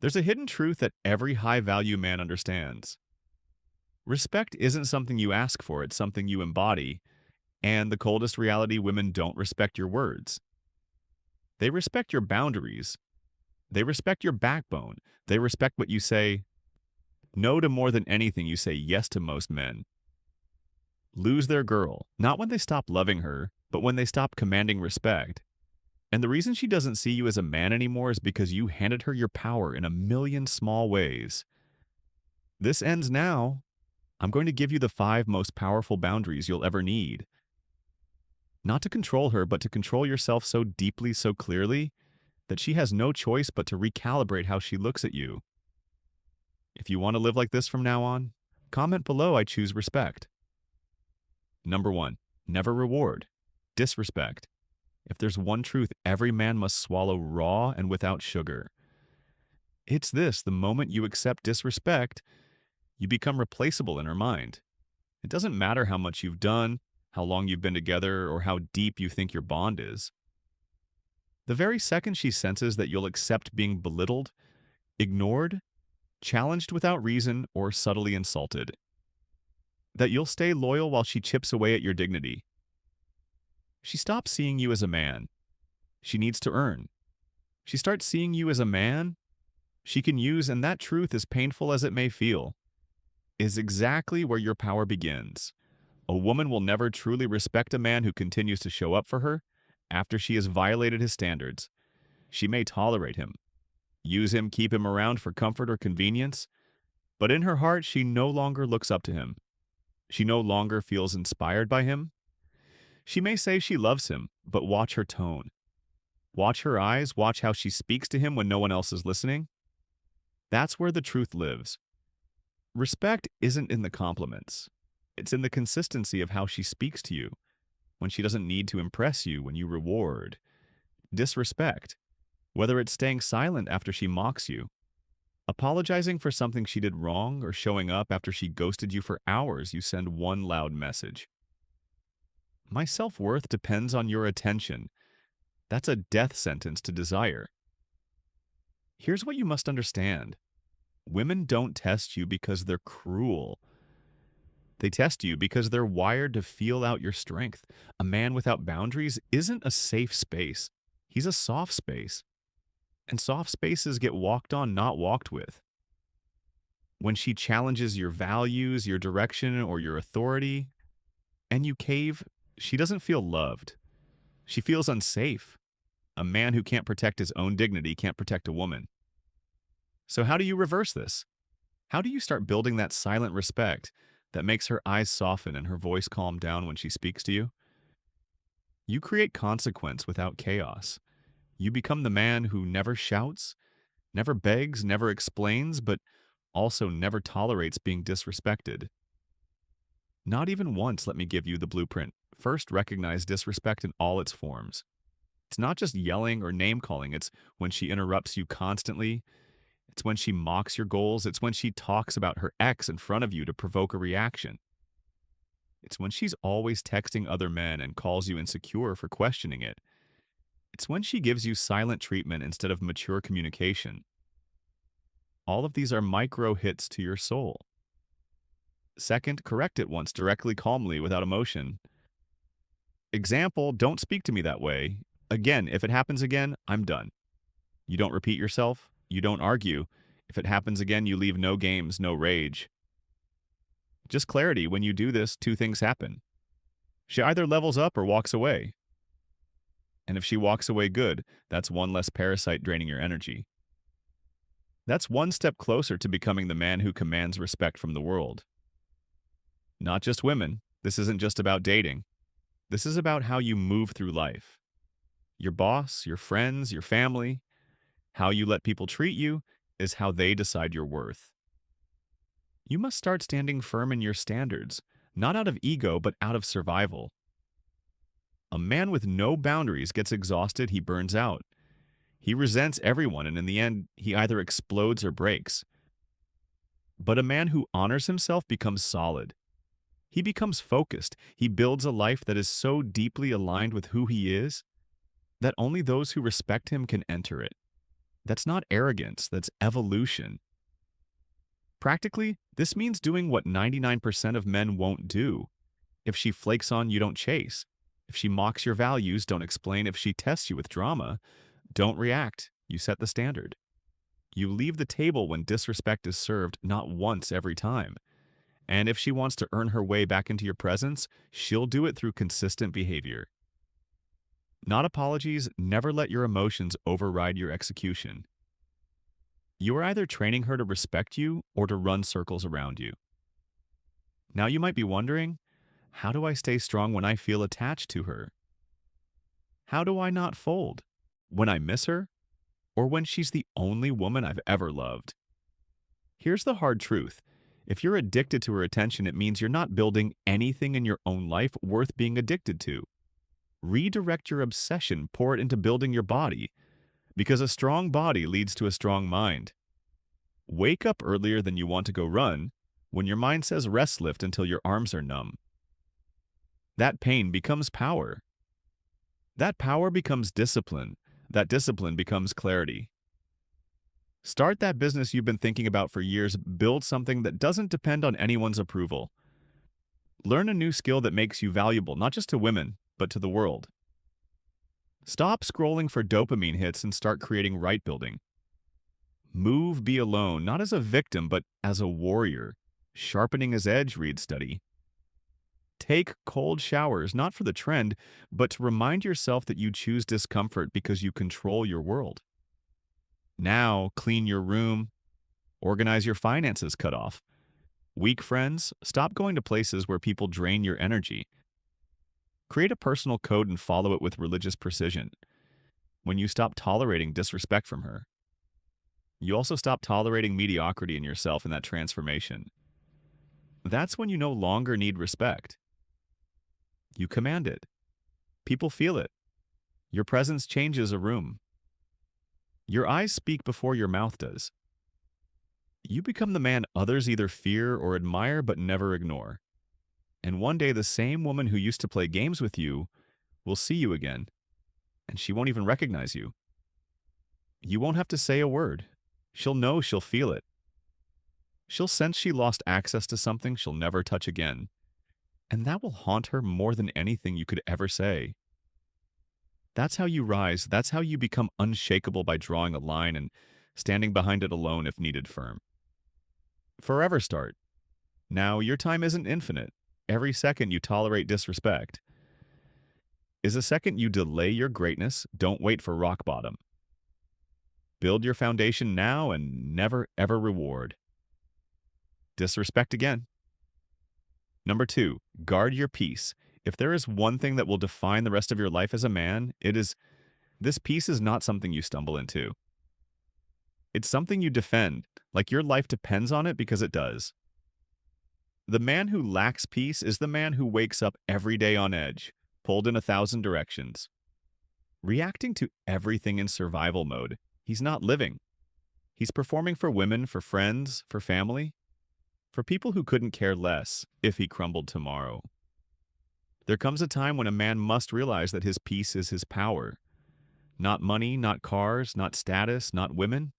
There's a hidden truth that every high-value man understands. Respect isn't something you ask for, it's something you embody, and the coldest reality, women don't respect your words. They respect your boundaries. They respect your backbone. They respect what you say no to more than anything you say yes to. Most men lose their girl, not when they stop loving her, but when they stop commanding respect. And the reason she doesn't see you as a man anymore is because you handed her your power in a million small ways. This ends now. I'm going to give you the 5 most powerful boundaries you'll ever need. Not to control her, but to control yourself so deeply, so clearly, that she has no choice but to recalibrate how she looks at you. If you want to live like this from now on, comment below I choose respect. Number 1. Never reward. Disrespect. If there's one truth every man must swallow raw and without sugar, it's this: the moment you accept disrespect, you become replaceable in her mind. It doesn't matter how much you've done, how long you've been together, or how deep you think your bond is. The very second she senses that you'll accept being belittled, ignored, challenged without reason, or subtly insulted, that you'll stay loyal while she chips away at your dignity, she stops seeing you as a man she needs to earn. She starts seeing you as a man she can use, and that truth, as painful as it may feel, is exactly where your power begins. A woman will never truly respect a man who continues to show up for her after she has violated his standards. She may tolerate him, use him, keep him around for comfort or convenience, but in her heart, she no longer looks up to him. She no longer feels inspired by him. She may say she loves him, but watch her tone. Watch her eyes, watch how she speaks to him when no one else is listening. That's where the truth lives. Respect isn't in the compliments. It's in the consistency of how she speaks to you, when she doesn't need to impress you, when you reward. Disrespect, whether it's staying silent after she mocks you, apologizing for something she did wrong, or showing up after she ghosted you for hours, you send one loud message: my self-worth depends on your attention. That's a death sentence to desire. Here's what you must understand. Women don't test you because they're cruel. They test you because they're wired to feel out your strength. A man without boundaries isn't a safe space. He's a soft space. And soft spaces get walked on, not walked with. When she challenges your values, your direction, or your authority, and you cave, she doesn't feel loved. She feels unsafe. A man who can't protect his own dignity can't protect a woman. So how do you reverse this? How do you start building that silent respect that makes her eyes soften and her voice calm down when she speaks to you? You create consequence without chaos. You become the man who never shouts, never begs, never explains, but also never tolerates being disrespected. Not even once. Let me give you the blueprint. First, recognize disrespect in all its forms. It's not just yelling or name-calling. It's when she interrupts you constantly. It's when she mocks your goals. It's when she talks about her ex in front of you to provoke a reaction. It's when she's always texting other men and calls you insecure for questioning it. It's when she gives you silent treatment instead of mature communication. All of these are micro hits to your soul. Second, correct it once directly, calmly, without emotion. Example: don't speak to me that way. Again, if it happens again, I'm done. You don't repeat yourself. You don't argue. If it happens again, you leave no games, no rage. Just clarity. When you do this, 2 things happen. She either levels up or walks away. And if she walks away, good. That's one less parasite draining your energy. That's one step closer to becoming the man who commands respect from the world. Not just women. This isn't just about dating. This is about how you move through life. Your boss, your friends, your family. How you let people treat you is how they decide your worth. You must start standing firm in your standards, not out of ego, but out of survival. A man with no boundaries gets exhausted, he burns out. He resents everyone, and in the end, he either explodes or breaks. But a man who honors himself becomes solid. He becomes focused. He builds a life that is so deeply aligned with who he is that only those who respect him can enter it. That's not arrogance, that's evolution. Practically, this means doing what 99% of men won't do. If she flakes on, you don't chase. If she mocks your values, don't explain. If she tests you with drama, don't react. You set the standard. You leave the table when disrespect is served, not once every time. And if she wants to earn her way back into your presence, she'll do it through consistent behavior. Not apologies, never let your emotions override your execution. You are either training her to respect you or to run circles around you. Now you might be wondering, how do I stay strong when I feel attached to her? How do I not fold? When I miss her? Or when she's the only woman I've ever loved? Here's the hard truth. If you're addicted to her attention, it means you're not building anything in your own life worth being addicted to. Redirect your obsession, pour it into building your body, because a strong body leads to a strong mind. Wake up earlier than you want to go run when your mind says rest lift until your arms are numb. That pain becomes power. That power becomes discipline. That discipline becomes clarity. Start that business you've been thinking about for years. Build something that doesn't depend on anyone's approval. Learn a new skill that makes you valuable, not just to women, but to the world. Stop scrolling for dopamine hits and start creating right building. Move, be alone, not as a victim, but as a warrior, sharpening his edge, read study. Take cold showers, not for the trend, but to remind yourself that you choose discomfort because you control your world. Now, clean your room, organize your finances, cut off. Weak friends, stop going to places where people drain your energy. Create a personal code and follow it with religious precision. When you stop tolerating disrespect from her, you also stop tolerating mediocrity in yourself in that transformation. That's when you no longer need respect. You command it. People feel it. Your presence changes a room. Your eyes speak before your mouth does. You become the man others either fear or admire but never ignore. And one day the same woman who used to play games with you will see you again, and she won't even recognize you. You won't have to say a word. She'll know, she'll feel it. She'll sense she lost access to something she'll never touch again. And that will haunt her more than anything you could ever say. That's how you rise. That's how you become unshakable, by drawing a line and standing behind it alone if needed firm. Forever start. Now, your time isn't infinite. Every second you tolerate disrespect is a second you delay your greatness. Don't wait for rock bottom. Build your foundation now and never ever reward disrespect again. Number 2, guard your peace. If there is one thing that will define the rest of your life as a man, it is this peace is not something you stumble into. It's something you defend, like your life depends on it, because it does. The man who lacks peace is the man who wakes up every day on edge, pulled in 1,000 directions. Reacting to everything in survival mode, he's not living. He's performing for women, for friends, for family, for people who couldn't care less if he crumbled tomorrow. There comes a time when a man must realize that his peace is his power. Not money, not cars, not status, not women.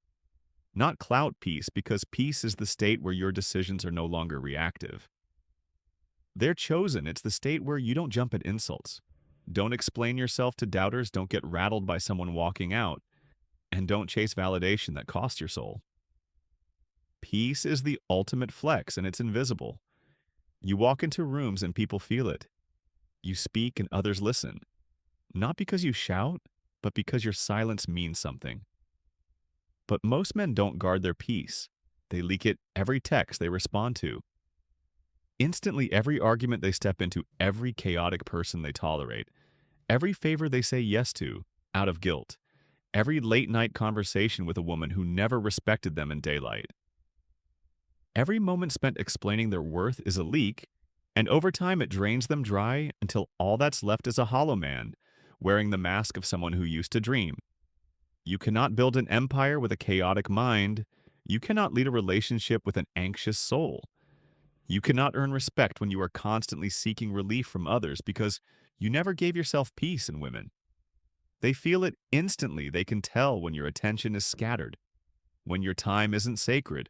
Not clout peace, because peace is the state where your decisions are no longer reactive. They're chosen. It's the state where you don't jump at insults. Don't explain yourself to doubters. Don't get rattled by someone walking out. And don't chase validation that costs your soul. Peace is the ultimate flex, and it's invisible. You walk into rooms and people feel it. You speak and others listen. Not because you shout, but because your silence means something. But most men don't guard their peace. They leak it every text they respond to. Instantly, every argument they step into, every chaotic person they tolerate, every favor they say yes to, out of guilt, every late-night conversation with a woman who never respected them in daylight. Every moment spent explaining their worth is a leak, and over time it drains them dry until all that's left is a hollow man, wearing the mask of someone who used to dream. You cannot build an empire with a chaotic mind. You cannot lead a relationship with an anxious soul. You cannot earn respect when you are constantly seeking relief from others, because you never gave yourself peace in women. They feel it instantly. They can tell when your attention is scattered, when your time isn't sacred,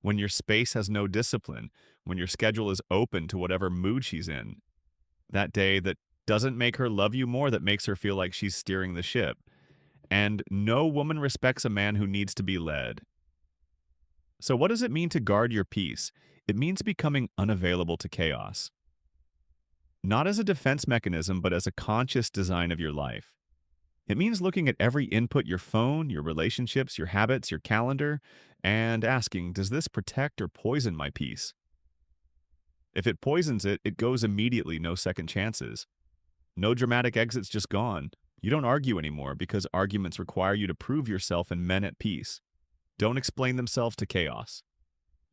when your space has no discipline, when your schedule is open to whatever mood she's in. That day that doesn't make her love you more, that makes her feel like she's steering the ship. And no woman respects a man who needs to be led. So, what does it mean to guard your peace? It means becoming unavailable to chaos. Not as a defense mechanism, but as a conscious design of your life. It means looking at every input, your phone, your relationships, your habits, your calendar, and asking, does this protect or poison my peace? If it poisons it, it goes immediately, no second chances. No dramatic exits, just gone. You don't argue anymore because arguments require you to prove yourself, and men at peace don't explain themselves to chaos.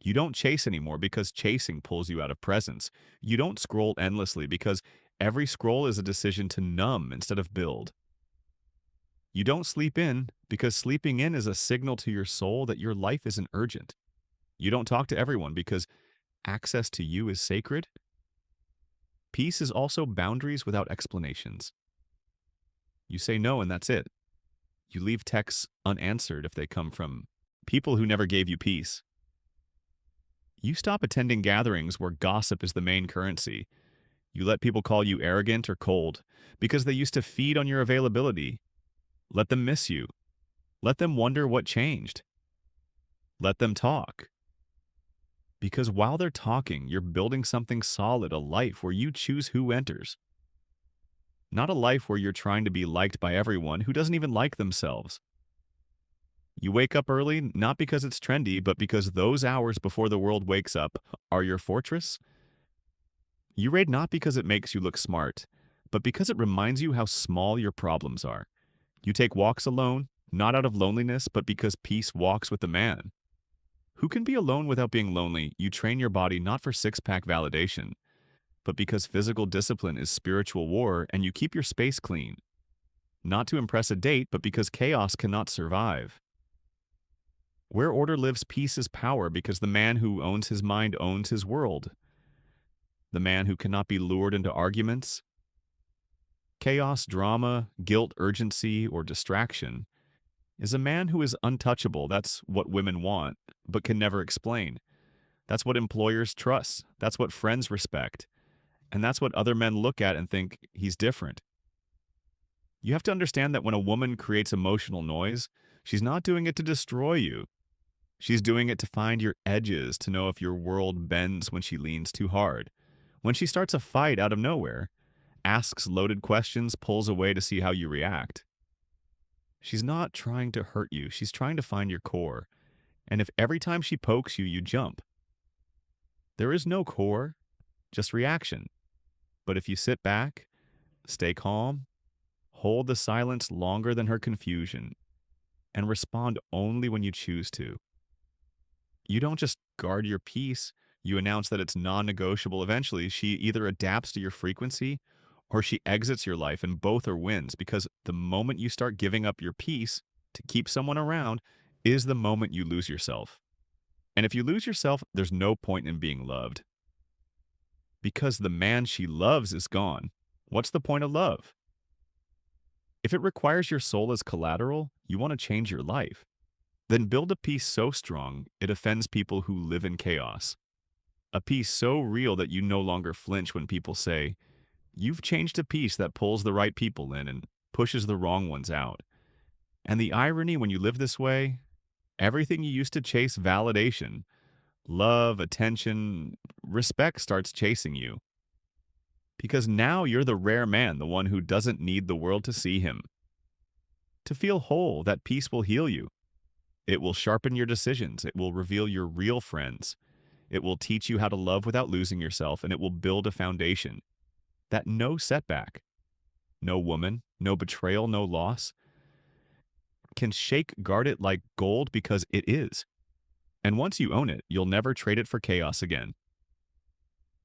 You don't chase anymore because chasing pulls you out of presence. You don't scroll endlessly because every scroll is a decision to numb instead of build. You don't sleep in because sleeping in is a signal to your soul that your life isn't urgent. You don't talk to everyone because access to you is sacred. Peace is also boundaries without explanations. You say no and that's it. You leave texts unanswered if they come from people who never gave you peace. You stop attending gatherings where gossip is the main currency. You let people call you arrogant or cold because they used to feed on your availability. Let them miss you. Let them wonder what changed. Let them talk. Because while they're talking, you're building something solid, a life where you choose who enters. Not a life where you're trying to be liked by everyone who doesn't even like themselves. You wake up early, not because it's trendy, but because those hours before the world wakes up are your fortress. You read not because it makes you look smart, but because it reminds you how small your problems are. You take walks alone, not out of loneliness, but because peace walks with the man. Who can be alone without being lonely? You train your body not for six-pack validation, but because physical discipline is spiritual war, and you keep your space clean. Not to impress a date, but because chaos cannot survive. Where order lives, peace is power, because the man who owns his mind owns his world. The man who cannot be lured into arguments, chaos, drama, guilt, urgency, or distraction is a man who is untouchable. That's what women want, but can never explain. That's what employers trust. That's what friends respect. And that's what other men look at and think he's different. You have to understand that when a woman creates emotional noise, she's not doing it to destroy you. She's doing it to find your edges, to know if your world bends when she leans too hard. When she starts a fight out of nowhere, asks loaded questions, pulls away to see how you react. She's not trying to hurt you. She's trying to find your core. And if every time she pokes you, you jump, there is no core, just reaction. But if you sit back, stay calm, hold the silence longer than her confusion, and respond only when you choose to, you don't just guard your peace, you announce that it's non-negotiable. Eventually, she either adapts to your frequency or she exits your life, and both are wins, because the moment you start giving up your peace to keep someone around is the moment you lose yourself. And if you lose yourself, there's no point in being loved. Because the man she loves is gone. What's the point of love? If it requires your soul as collateral, you want to change your life. Then build a peace so strong it offends people who live in chaos. A peace so real that you no longer flinch when people say, you've changed a peace that pulls the right people in and pushes the wrong ones out. And the irony when you live this way, everything you used to chase, validation, love, attention, respect, starts chasing you. Because now you're the rare man, the one who doesn't need the world to see him. To feel whole, that peace will heal you. It will sharpen your decisions. It will reveal your real friends. It will teach you how to love without losing yourself, and it will build a foundation that no setback, no woman, no betrayal, no loss can shake. Guard it like gold because it is. And once you own it, you'll never trade it for chaos again.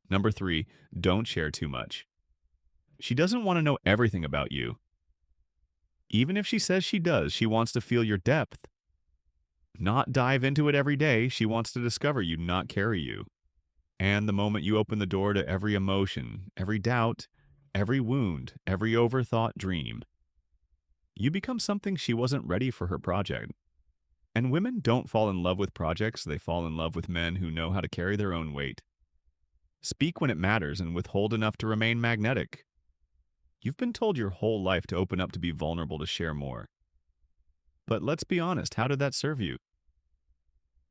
Number 3, don't share too much. She doesn't want to know everything about you. Even if she says she does, she wants to feel your depth. Not dive into it every day. She wants to discover you, not carry you. And the moment you open the door to every emotion, every doubt, every wound, every overthought dream, You become something she wasn't ready for her project. And women don't fall in love with projects, they fall in love with men who know how to carry their own weight. Speak when it matters and withhold enough to remain magnetic. You've been told your whole life to open up, to be vulnerable, to share more. But let's be honest, how did that serve you?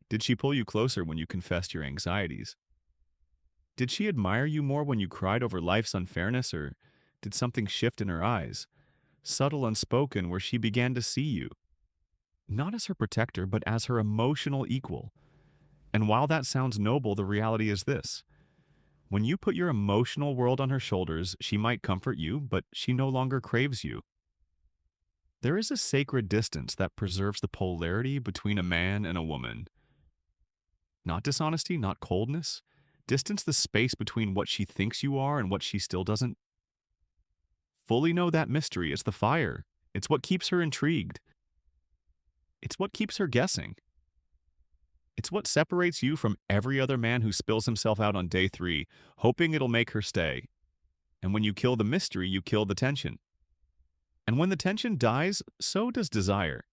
Did she pull you closer when you confessed your anxieties? Did she admire you more when you cried over life's unfairness, or did something shift in her eyes, subtle, unspoken, where she began to see you, not as her protector, but as her emotional equal? And while that sounds noble, the reality is this. When you put your emotional world on her shoulders, she might comfort you, but she no longer craves you. There is a sacred distance that preserves the polarity between a man and a woman. Not dishonesty, not coldness. Distance the space between what she thinks you are and what she still doesn't fully know. That mystery is the fire. It's what keeps her intrigued. It's what keeps her guessing. It's what separates you from every other man who spills himself out on day 3, hoping it'll make her stay. And when you kill the mystery, you kill the tension. And when the tension dies, so does desire.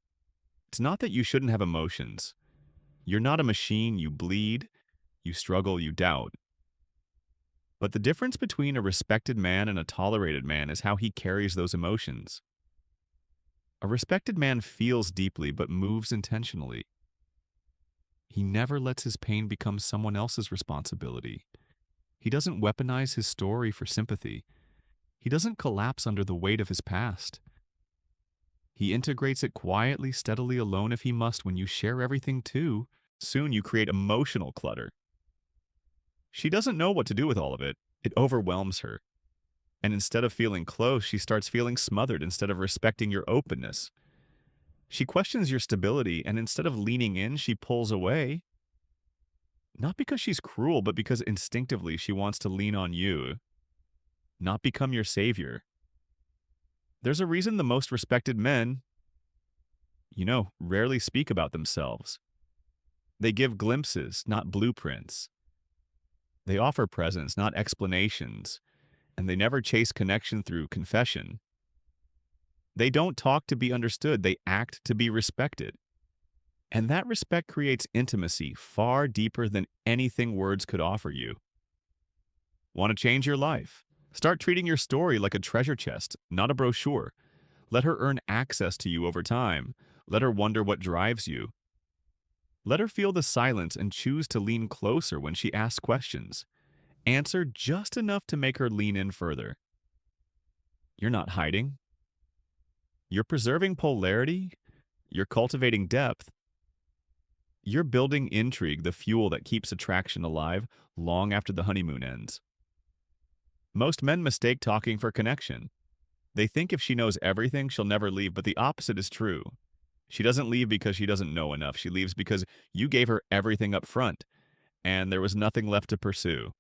It's not that you shouldn't have emotions. You're not a machine. You bleed, you struggle, you doubt. But the difference between a respected man and a tolerated man is how he carries those emotions. A respected man feels deeply but moves intentionally. He never lets his pain become someone else's responsibility. He doesn't weaponize his story for sympathy. He doesn't collapse under the weight of his past. He integrates it quietly, steadily, alone if he must. When you share everything too, soon you create emotional clutter. She doesn't know what to do with all of it. It overwhelms her. And instead of feeling close, she starts feeling smothered instead of respecting your openness. She questions your stability, and instead of leaning in, she pulls away. Not because she's cruel, but because instinctively she wants to lean on you, not become your savior. There's a reason the most respected men, rarely speak about themselves. They give glimpses, not blueprints. They offer presence, not explanations. And they never chase connection through confession. They don't talk to be understood, they act to be respected. And that respect creates intimacy far deeper than anything words could offer you. Want to change your life? Start treating your story like a treasure chest, not a brochure. Let her earn access to you over time. Let her wonder what drives you. Let her feel the silence and choose to lean closer when she asks questions. Answer just enough to make her lean in further. You're not hiding. You're preserving polarity. You're cultivating depth. You're building intrigue, the fuel that keeps attraction alive long after the honeymoon ends. Most men mistake talking for connection. They think if she knows everything, she'll never leave, but the opposite is true. She doesn't leave because she doesn't know enough. She leaves because you gave her everything up front, and there was nothing left to pursue.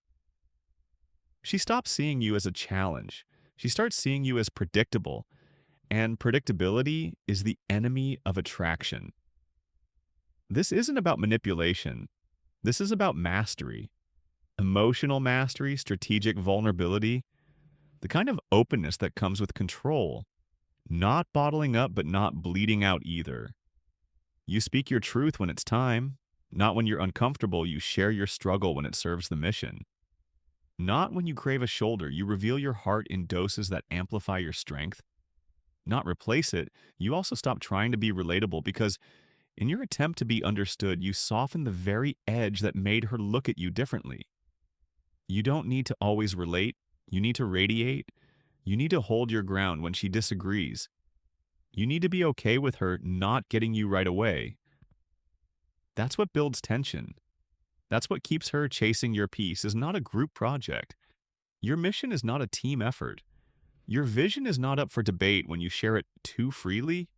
She stops seeing you as a challenge. She starts seeing you as predictable, and predictability is the enemy of attraction. This isn't about manipulation. This is about mastery. Emotional mastery, strategic vulnerability, the kind of openness that comes with control. Not bottling up, but not bleeding out either. You speak your truth when it's time. Not when you're uncomfortable. You share your struggle when it serves the mission. Not when you crave a shoulder. You reveal your heart in doses that amplify your strength. Not replace it. You also stop trying to be relatable because in your attempt to be understood, you soften the very edge that made her look at you differently. You don't need to always relate. You need to radiate. You need to hold your ground when she disagrees. You need to be okay with her not getting you right away. That's what builds tension. That's what keeps her chasing your peace. Is not a group project. Your mission is not a team effort. Your vision is not up for debate when you share it too freely.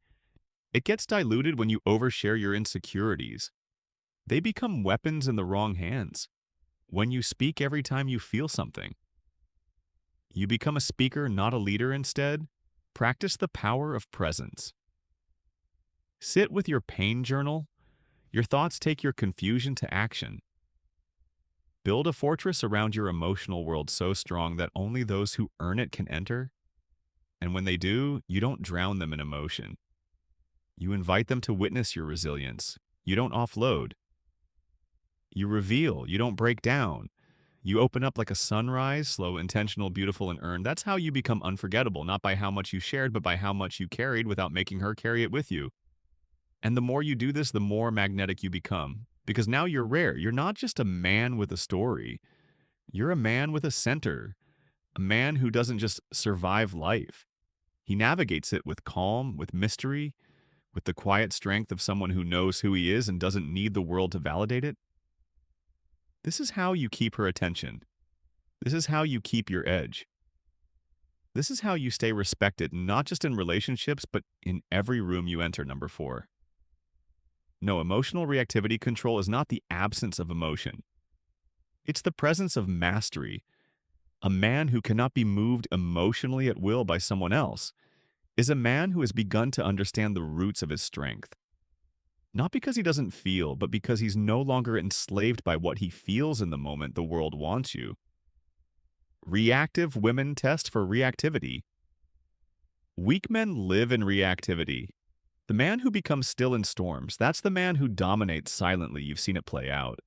It gets diluted when you overshare your insecurities. They become weapons in the wrong hands. When you speak every time you feel something. You become a speaker, not a leader instead. Practice the power of presence. Sit with your pain journal. Your thoughts take your confusion to action. Build a fortress around your emotional world so strong that only those who earn it can enter. And when they do, you don't drown them in emotion. You invite them to witness your resilience. You don't offload. You reveal. You don't break down. You open up like a sunrise, slow, intentional, beautiful, and earned. That's how you become unforgettable, not by how much you shared, but by how much you carried without making her carry it with you. And the more you do this, the more magnetic you become. Because now you're rare. You're not just a man with a story. You're a man with a center. A man who doesn't just survive life. He navigates it with calm, with mystery, with the quiet strength of someone who knows who he is and doesn't need the world to validate it. This is how you keep her attention. This is how you keep your edge. This is how you stay respected, not just in relationships, but in every room you enter, number 4. No, emotional reactivity control is not the absence of emotion. It's the presence of mastery. A man who cannot be moved emotionally at will by someone else is a man who has begun to understand the roots of his strength. Not because he doesn't feel, but because he's no longer enslaved by what he feels in the moment the world wants you. Reactive women test for reactivity. Weak men live in reactivity. The man who becomes still in storms, that's the man who dominates silently. You've seen it play out.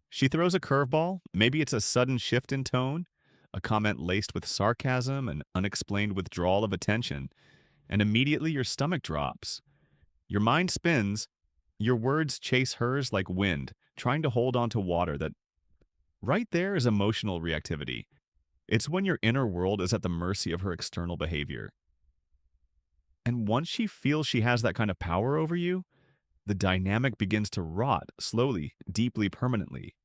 She throws a curveball. Maybe it's a sudden shift in tone, a comment laced with sarcasm, an unexplained withdrawal of attention, and immediately your stomach drops. Your mind spins. Your words chase hers like wind, trying to hold on to water. That right there is emotional reactivity. It's when your inner world is at the mercy of her external behavior. And once she feels she has that kind of power over you, the dynamic begins to rot slowly, deeply, permanently.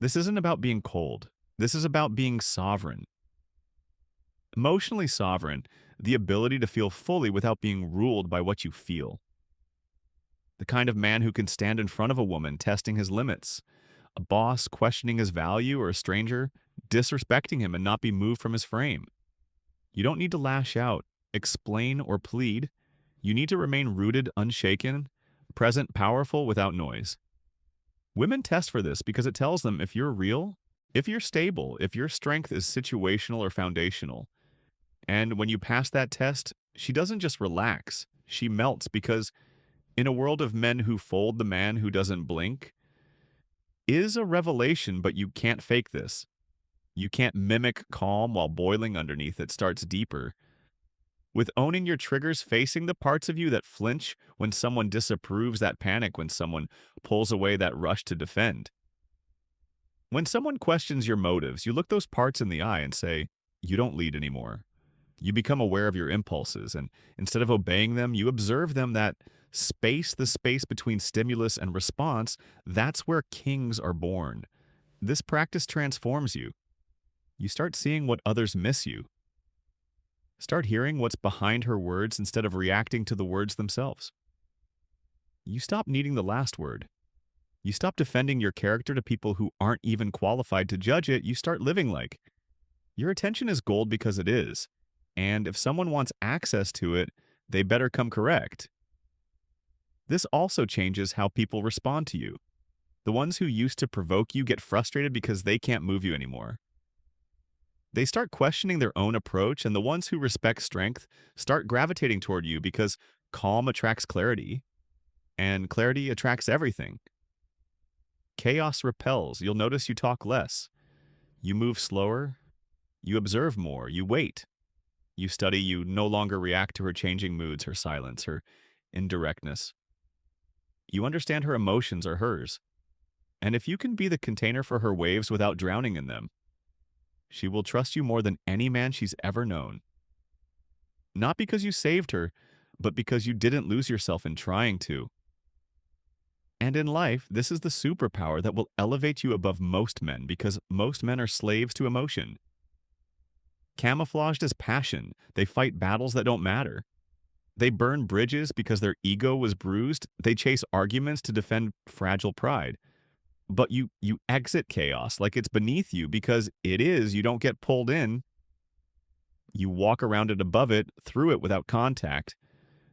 This isn't about being cold. This is about being sovereign. Emotionally sovereign, the ability to feel fully without being ruled by what you feel. The kind of man who can stand in front of a woman testing his limits, a boss questioning his value, or a stranger disrespecting him and not be moved from his frame. You don't need to lash out, explain, or plead. You need to remain rooted, unshaken, present, powerful, without noise. Women test for this because it tells them if you're real, if you're stable, if your strength is situational or foundational. And when you pass that test, she doesn't just relax, she melts, because in a world of men who fold, the man who doesn't blink is a revelation, but you can't fake this. You can't mimic calm while boiling underneath. It starts deeper. With owning your triggers, facing the parts of you that flinch when someone disapproves, that panic when someone pulls away, that rush to defend. When someone questions your motives, you look those parts in the eye and say, you don't lead anymore. You become aware of your impulses, and instead of obeying them, you observe them. That space, the space between stimulus and response, that's where kings are born. This practice transforms you. You start seeing what others miss you. Start hearing what's behind her words instead of reacting to the words themselves. You stop needing the last word. You stop defending your character to people who aren't even qualified to judge it. You start living like your attention is gold because it is. And if someone wants access to it, they better come correct. This also changes how people respond to you. The ones who used to provoke you get frustrated because they can't move you anymore. They start questioning their own approach, and the ones who respect strength start gravitating toward you because calm attracts clarity, and clarity attracts everything. Chaos repels. You'll notice you talk less. You move slower. You observe more. You wait. You study. You no longer react to her changing moods, her silence, her indirectness. You understand her emotions are hers. And if you can be the container for her waves without drowning in them, she will trust you more than any man she's ever known. Not because you saved her, but because you didn't lose yourself in trying to. And in life, this is the superpower that will elevate you above most men, because most men are slaves to emotion. Camouflaged as passion, they fight battles that don't matter. They burn bridges because their ego was bruised. They chase arguments to defend fragile pride. But you exit chaos like it's beneath you, because it is. You don't get pulled in. You walk around it, above it, through it without contact.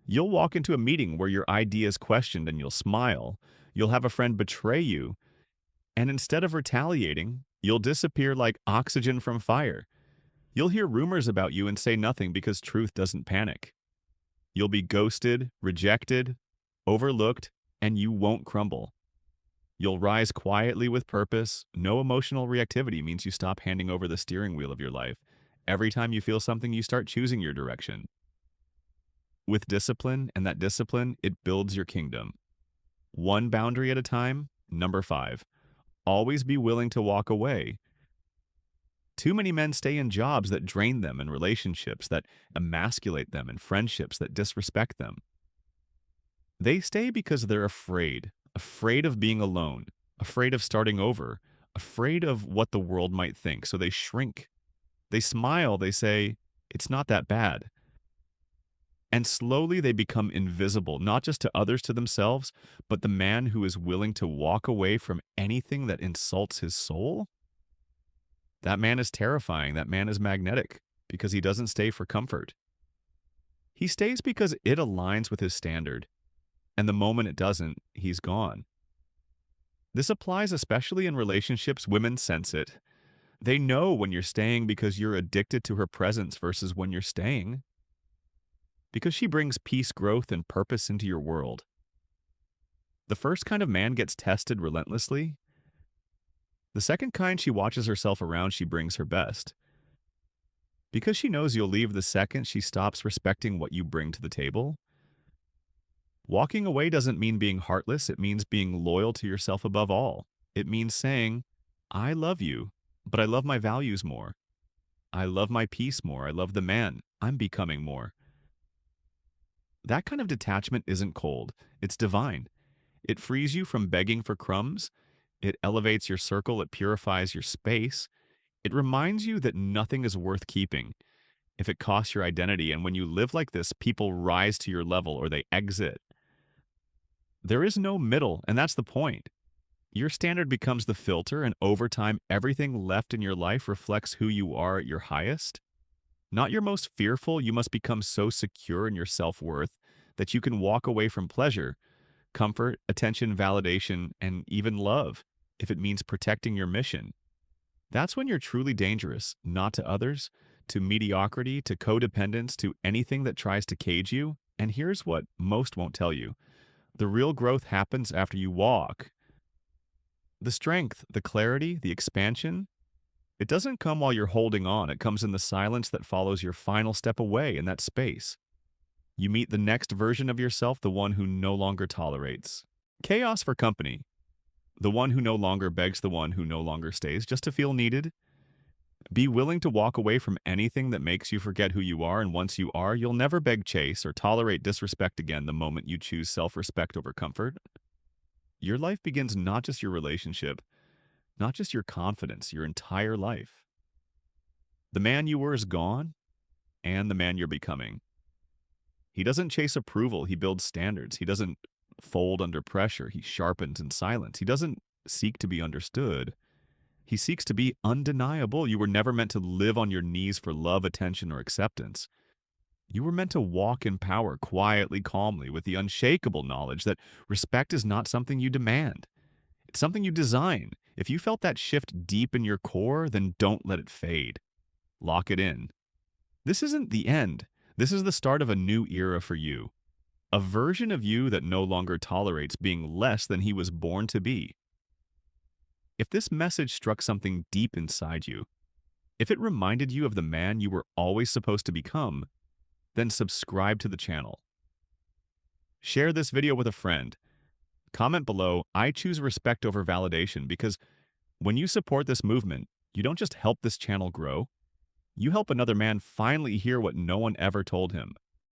You'll walk into a meeting where your idea is questioned and you'll smile. You'll have a friend betray you. And instead of retaliating, you'll disappear like oxygen from fire. You'll hear rumors about you and say nothing because truth doesn't panic. You'll be ghosted, rejected, overlooked, and you won't crumble. You'll rise quietly with purpose. No emotional reactivity means you stop handing over the steering wheel of your life. Every time you feel something, you start choosing your direction. With discipline, and that discipline, it builds your kingdom. One boundary at a time. Number 5. Always be willing to walk away. Too many men stay in jobs that drain them, in relationships that emasculate them, in friendships that disrespect them. They stay because they're afraid of being alone, afraid of starting over, afraid of what the world might think. So they shrink. They smile, they say, it's not that bad. And slowly they become invisible, not just to others, to themselves, but the man who is willing to walk away from anything that insults his soul, that man is terrifying. That man is magnetic because he doesn't stay for comfort. He stays because it aligns with his standard. And the moment it doesn't, he's gone. This applies especially in relationships. Women sense it. They know when you're staying because you're addicted to her presence versus when you're staying because she brings peace, growth, and purpose into your world. The first kind of man gets tested relentlessly. The second kind, she watches herself around, she brings her best. Because she knows you'll leave the second she stops respecting what you bring to the table. Walking away doesn't mean being heartless, it means being loyal to yourself above all. It means saying, I love you, but I love my values more. I love my peace more. I love the man I'm becoming more. That kind of detachment isn't cold, it's divine. It frees you from begging for crumbs. It elevates your circle. It purifies your space. It reminds you that nothing is worth keeping if it costs your identity. And when you live like this, people rise to your level or they exit. There is no middle, and that's the point. Your standard becomes the filter, and over time, everything left in your life reflects who you are at your highest. Not your most fearful, you must become so secure in your self-worth that you can walk away from pleasure, comfort, attention, validation, and even love, if it means protecting your mission. That's when you're truly dangerous, not to others, to mediocrity, to codependence, to anything that tries to cage you. And here's what most won't tell you. The real growth happens after you walk. The strength, the clarity, the expansion, it doesn't come while you're holding on. It comes in the silence that follows your final step away in that space. You meet the next version of yourself, the one who no longer tolerates chaos for company, the one who no longer begs, the one who no longer stays just to feel needed. Be willing to walk away from anything that makes you forget who you are, and once you are, you'll never beg, chase, or tolerate disrespect again the moment you choose self-respect over comfort. Your life begins not just your relationship, not just your confidence, your entire life. The man you were is gone, and the man you're becoming. He doesn't chase approval, he builds standards. He doesn't fold under pressure, he sharpens in silence. He doesn't seek to be understood. He seeks to be undeniable. You were never meant to live on your knees for love, attention, or acceptance. You were meant to walk in power, quietly, calmly, with the unshakable knowledge that respect is not something you demand. It's something you design. If you felt that shift deep in your core, then don't let it fade. Lock it in. This isn't the end. This is the start of a new era for you. A version of you that no longer tolerates being less than he was born to be. If this message struck something deep inside you, if it reminded you of the man you were always supposed to become, then subscribe to the channel. Share this video with a friend. Comment below, I choose respect over validation, because when you support this movement, you don't just help this channel grow, you help another man finally hear what no one ever told him.